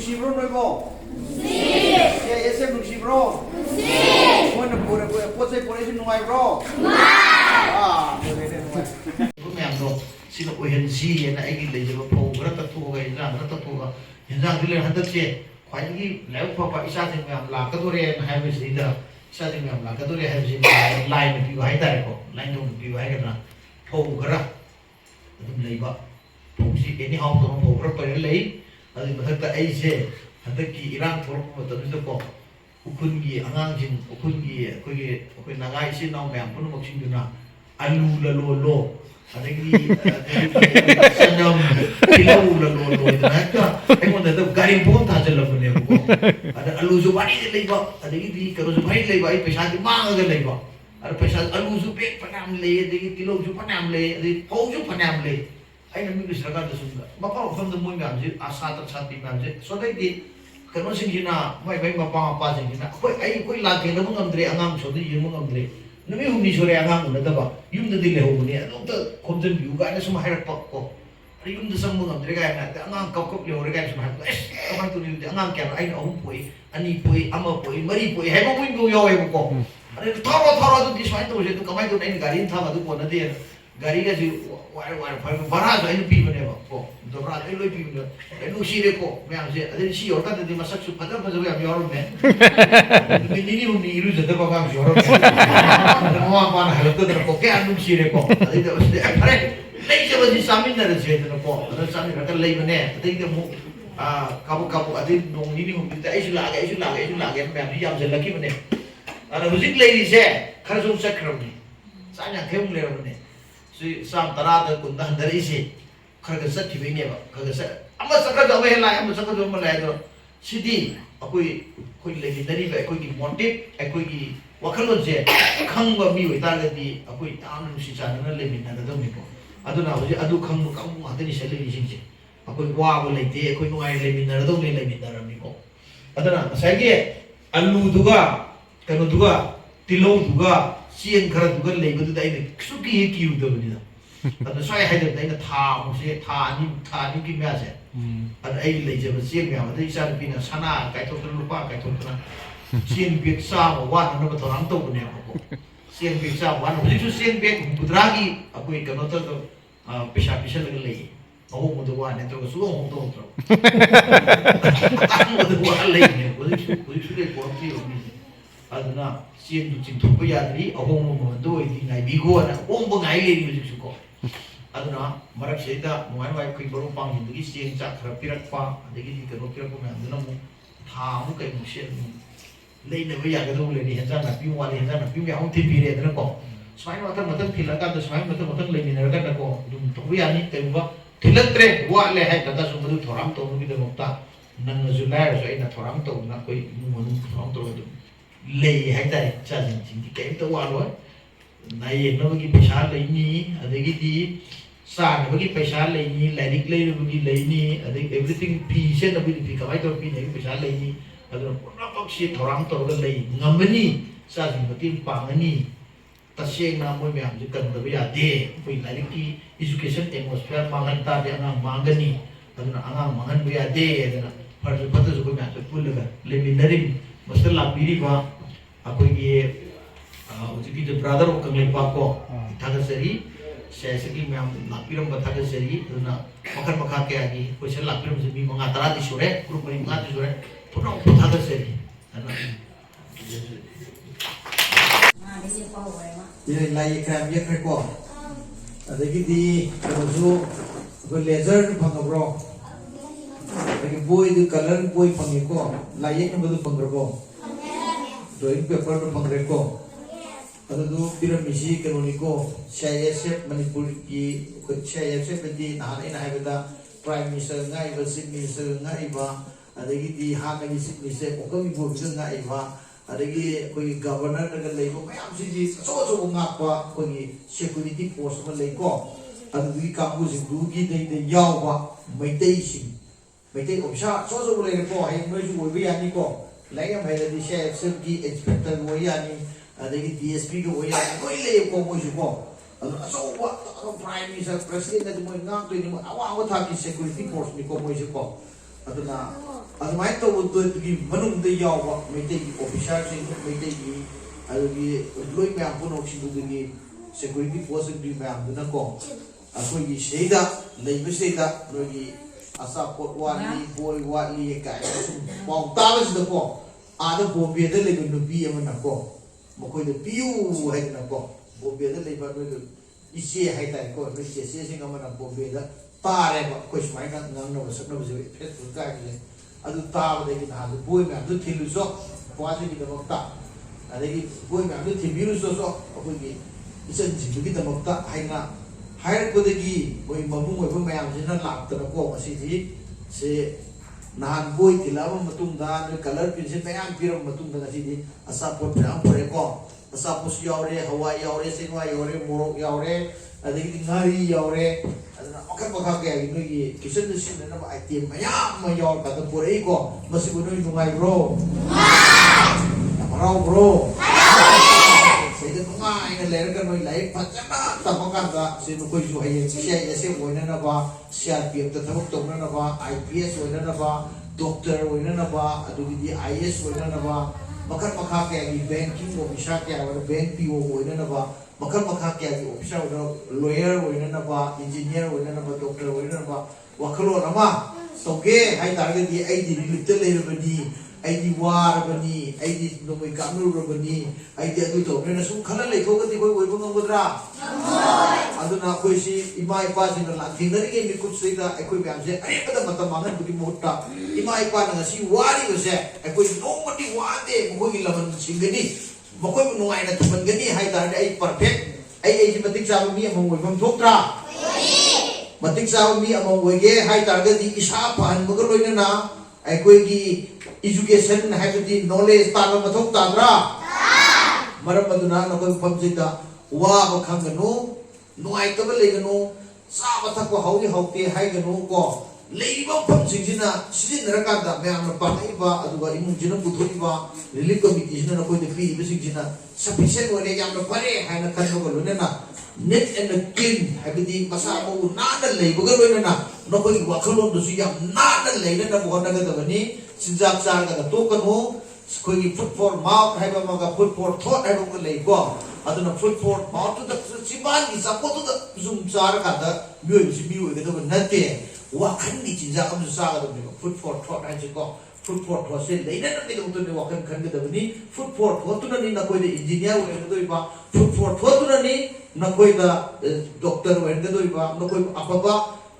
nuksibro noibo CISF nuksibro moina pura pochai porai nungaibro ma'am सिना ओहनसी ना आई लेजब फौर तथोग इंजान तथोग इंजान दिले हदचे ख्वाइगी लाइफ फपा इसा से मैम लाकदोरे हाइबसिदा इसा से मैम लाकदोरे हाइबसि लाइन पि हाइ तारे को लाइन दो पि हाइ गना फौगरा अदुम लेबा फौसी एनी हाउ तो फौगरा पर ले अदि मथक आई से हदकी इरान थोरप मतदु को उखुनगी अंगांजिन उखुनगी कोई नागाई से now ma'am पुनु मक्सिंगना alu lalo adagi sanam tilau lalo itu ay mo na daw galing po ta sa labo niya ko ada alu so bani leba adagi di karo so bani leba ay pesa di mga leba ada pesa alu so pe panam le adagi tilau so panam le adagi pau so panam le ay na mi sarga da sunda mapa from the moon gamje asa ta sati gamje so dai di kano singina mai mapa singina koi la ke na mo ngamdre angam so di mo ngamdre नमी हुनी सोरे आगाम उनदबा युमद दिले होबनी अदोंत खोमजन बिउ गाने सम हाइरक पक्को अरे युमद संग ngam गाय ना आगाम cup cup लेवरे गाय सम हाइरक S कमाय तुनि आगाम क्या आइन अहम पोई अनि पोई अमा पोई मरी पोई हेबो मुइन गो यो हेबो को अरे थरो दु दिसवाइन तो जे कमाय तो नै गाड़ी था मदु कोन दे गाड़ी का जी वार वार फाइ बरा जो इन पी बने को दोबरा ए लोई पी बने ए नु सिरे को मैं जे अदे सी होता दे मसक सु फजा फजा या योर में मिनी हुनी इरु जद बाबा योर नवा पान हलत दर को के अनु सिरे को अदे अरे नहीं से बजी सामिन दर से दर को अदे सामिन रक लई बने अदे दे मु काबु काबु अदे नोंग नि हुनी ते ऐसु लागे मैं याम जे लकी बने अरे हुजिक लई से खरसु सक्रमनी सान्या खेम ले बने sam tarada kun dah dari si kerja set TV ni apa kerja set amma sakar jauh lah amma sakar jauh malah itu sidi aku lagi dari aku motif aku wakalon je khang ba mi wita lagi aku tam si sana na lebih nada tu miko adu na hoje adu khang kamu ada ni sele ni singje aku wa ba lagi aku nuai lebih nada tu lebih nada miko adu na saya ke alu duga kanu duga tilau duga siang kerja juga lagi betul dah ini suki kiu tu benda. Ada saya hidup dah ini thah ni kimia je. Ada air lagi je siang yang ada isan pina sana kait tu terlupa kait tu terang. Siang biasa wan anda betul orang tu punya aku. Siang biasa wan, jadi tu siang biasa putragi aku ikan nota tu pisah lagi. Oh muda wan itu aku suka orang tu terus. Muda wan lagi, jadi sudah kurang kiri. Aduna siang tu cinta payah dari ahong membantu ini ngai bigo na ahong bengai lagi macam suko. Aduna marak cerita muan wai kui baru pang hindu ki siang cak terapirak pa, adegi di kerok kerok muan aduna mu thamu kai musyen mu. Lei na payah kado le ni hendak nak piu wali hendak nak piu yang ahong tipi le aduna ko. Semain matang thilakan tu semain matang le ni nerakan ko. Dum tu payah ni kai muan thilat tre wa le hai kata sumber tu thoram tu mungkin dah mukta. Nang zulai so ina thoram tu nak koi mu thoram tu itu. Lei hai tai cha jing ti kai to wa lo nai no gi paisa lei ni adegi di sa no gi paisa lei ni lairik lei no gi lei ni adegi everything pi se no bi pi kamai to pi nei paisa lei ni adu na pak si thorang to ga lei ngamani sa jing ti pangani taseng na moi myam ji kan da ya de pi lairik ki education atmosphere mangan ta de angang mangani adu na angang mangan bi ya de adu na par ju patu ju ko myam se pul ga le minarim Master lapiri ba aku ini uji kita brother orang lepak ko thaga seri saya segi memang lapiram ba thaga seri na makan ke lagi ko saya lapiram se bi mengatara di sore grup ni mengat di sore puno thaga seri ana ini lai kram ye ko ada gidi ko ko laser phangabro lagi boy itu color boy pangiko layak yang betul panggerko drawing paper tu panggerko ada tu piramisi kanoniko CISF Manipur ki CISF di nahan ina hai beda prime minister ngai ba chief minister ngai ba adagi di ha ngai chief minister okami bo bisa ngai ba adagi koi governor naga lei ko mayam si ji so ngak ba koi security force ma lei ko adagi kamu sing dugi dei yaw ba mai dei sing mấy cái ổn sao số số này có hay mấy chú bồi bây ni có lấy em hay là đi xe sơ ki inspector bồi ni đây cái DSP cái bồi ni có lấy có mấy chú có số quá prime minister president là mỗi ngang tôi nhưng mà awang có tham security force ni có mấy chú có aduna adumai to uddo gi manung de yawa meite gi officer sing meite gi adugi loi me ampuno sing gi security force gi me amduna ko akoi gi seida leibe seida no gi asa pot wali boy wali ka sum pong ta ba sida ko ada bobe de le no bi amana ko mokoi de piu hai na ko bobe de le ba no isi hai ta ko no isi sing amana bobe da tare ba ko smai ka ngam no sa no je facebook ka gi adu ta ba de na du boy me adu thilu so kwa ji gi da ta adagi boy me adu thibiru so so akoi gi isan ji gi da ta hai na hai ko de gi boy mabung boy ma yam jin na lak ta ko asi ji se nahan boy tilama matung da no color pencil me am piram matung da si di asa pot am pore ko asa pus yaure hawa yaure sinwa yaure morok yaure adagi ngari yaure adana akar bakha ke gi no gi kitchen sin na ba item mayam ma yaur ka ta pore ko masi bu no nungai bro marau bro sai da nungai na ler ka no lai pachana ta bakar da se no koi ju hai sia ese boina na ba CRPF ta thabak tong na ba IPS boina na ba doctor boina na ba adugi di IS boina na ba makar makha ke gi banking officer ke wa bank PO boina na ba makar makha ke gi officer wa lawyer boina na ba engineer boina na ba doctor boina na ba wakalo na ma soge hai target di ai di little le bani ai di war bani ai di no mai kamru bani ai di adu to na sum khala le ko ti koi boibang ngodra aduna koi si ima ipa sin la thingari ge mi kut sei da ekoi byam se ai pada matam mangan budi mohta ima ipa na si wari go se ekoi no mati wade mo gi laman singani mokoi nu ai na thuman gani hai da ai perfect ai si matik sa mi among boibang thoktra matik sa mi among boige hai ta ga di isa pan maga loina na ekoi gi education hai di knowledge ta ma thok ta dra maram aduna na koi pamjita wa ba khangano nuai ta ba legano sa ba thak ko hawi hauti hai gano ko leiba pamjing jina sijin raka da me am pa ai ba aduga imung jina buthoi ba relief committee jina na koi de pi bi sing jina sufficient wale yam na pare hai na kan ko lo na net and clean hai di masa mo na da leiba ga lo na no koi wa khalo do su yam na da leina na bo na ga da ni sinjak sa ga to kan ho koi food for mouth hai ba ma ga food for thought hai ko lei ko aduna food for mouth to the siban gi sa ko to the zum sar ka da myo si myo ga da na te wa khan ni jinja am sa ga da ni food for thought hai ko food for thought se leina na ni to ni wa khan khan ga da ni food for thought to na ni na koi de engineer wa ga do ba food for thought to na ni na koi da doctor wa ga do ba na koi apa ba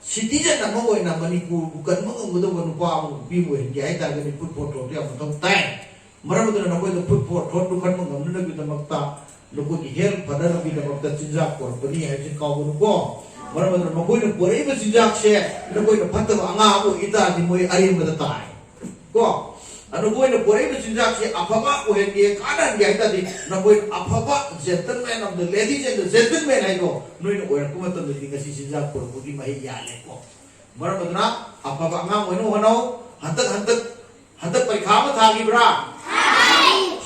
citizen na mo na manipur bukan mo ng do no pa mo bi mo hin ga ta ga ni food for thought ya mo tong tai maram do na koi da food for thought to kan mo ngam na bi da makta no ko ki hel pada na bi da makta jinja ko bani hai jin ka ko ko maram do na koi na pore ba jinja se na koi na phatta anga ko ita ni mo ai ma da tai ko anu koi na pore ba jinja se afaba ko he ni kanan ga ita di na koi afaba gentleman of the ladies and the gentleman hai ko no ni ko ko ma to ni ga si jinja ko ko di mai ya le ko maram do na afaba anga mo no hono hantak parikha ma thagi bra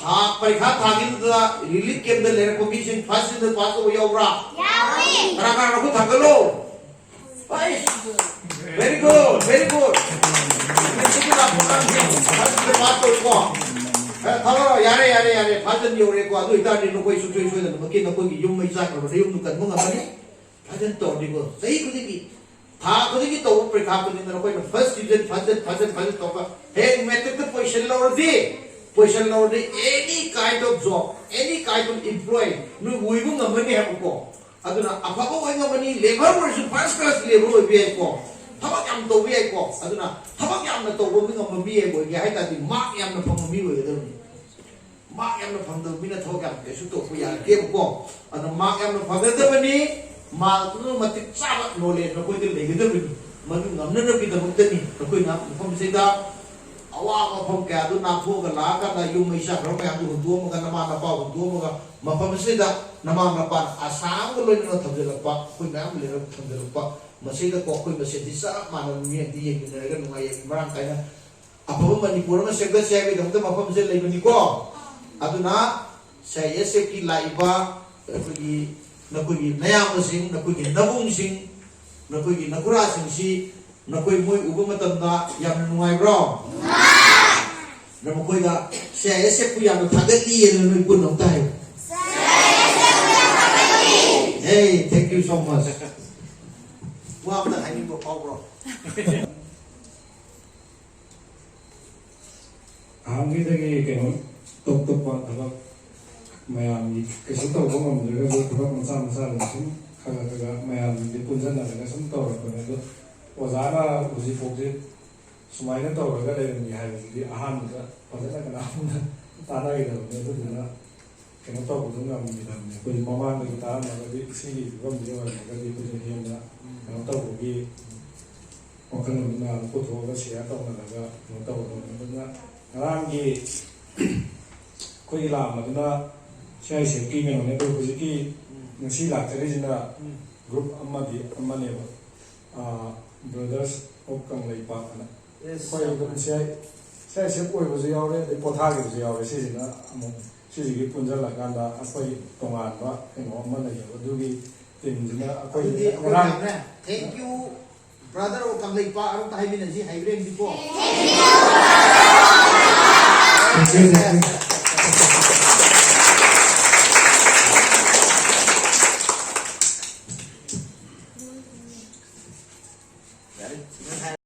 ha parikha thagi da relief ke andar le ko mission first in the pass ho ya bra yawi kara ko thagalo very good very good yare fajan yore ko adu ita ni no koi su choi da no ke no koi yum mai sa ko yum nu kan mo ngam ni fajan to di ko sai ko di tha ko di to parikha ko ni no koi first division fajan to ba hey metric to position lower the any kind of job any kind of employee nu uibu ngam ni ha ko aduna afaba wai ngam ni labor version first class labor oi bi ko thabak yam to bi ko aduna thabak yam na to bo mi ngam bi ko ya hai ta di mark yam na phang mi oi da ni mark yam na phang da mi na thok yam ke su to ko ya ke ko aduna mark yam na phang da ba ni ma tu matik sa ba knowledge na ko de le ga da ni ma ngam na bi da mo da ni ko ngam phom se da awa ma phom ka du na phu ga la ka da yum mai sa ro ka du du mo ga na ma na pa du mo ga ma phom se da na ma na pa asang ko lo na thab la pa ko na mo le ro thab la pa ma se da ko ma se di sa ma na mi di ye ni ga no ngai marang kai na apa manipur ma se ga se ga da ma phom se le ni ko aduna sa ye se ki lai ba ko gi na ko gi na ya mo sing na ko gi na bung sing na ko gi na kura sing si Nakoi moi uba matamda yam nuai bro. Na makoi da CISF pu yam thagati na noi pun nong tai. Hey, thank you so much. Wow, na hai ni bro bro. Hangidagi keno top pa thaba mayam ni kesu to ko ngam de ga thaba masa la sum khaga ga mayam ni punjan na ga sum to ko ne do ozana uji pokje sumaina to ga le ni ha ni ahan da pada ka na ta na ga ne do na keno to ko ngam ni da ne ko mama de ta na ga di si ga mi ga ga di ko ni na keno to ko gi ko kan na ko to ga sia to na ga no to ko na Rangi koi lam aduna sai safety me ne ko hujiki nasi la terejina group amadi amane brothers of kang lei pa kana koi ko sai koi bo yaw re de potha ge yaw re sina amo sigi punja la ganda akoi tongan ba eno amane yo dugi tim jina akoi Thank you brother o kang lei pa aru tahi min ji haibre ndi ko Thank you.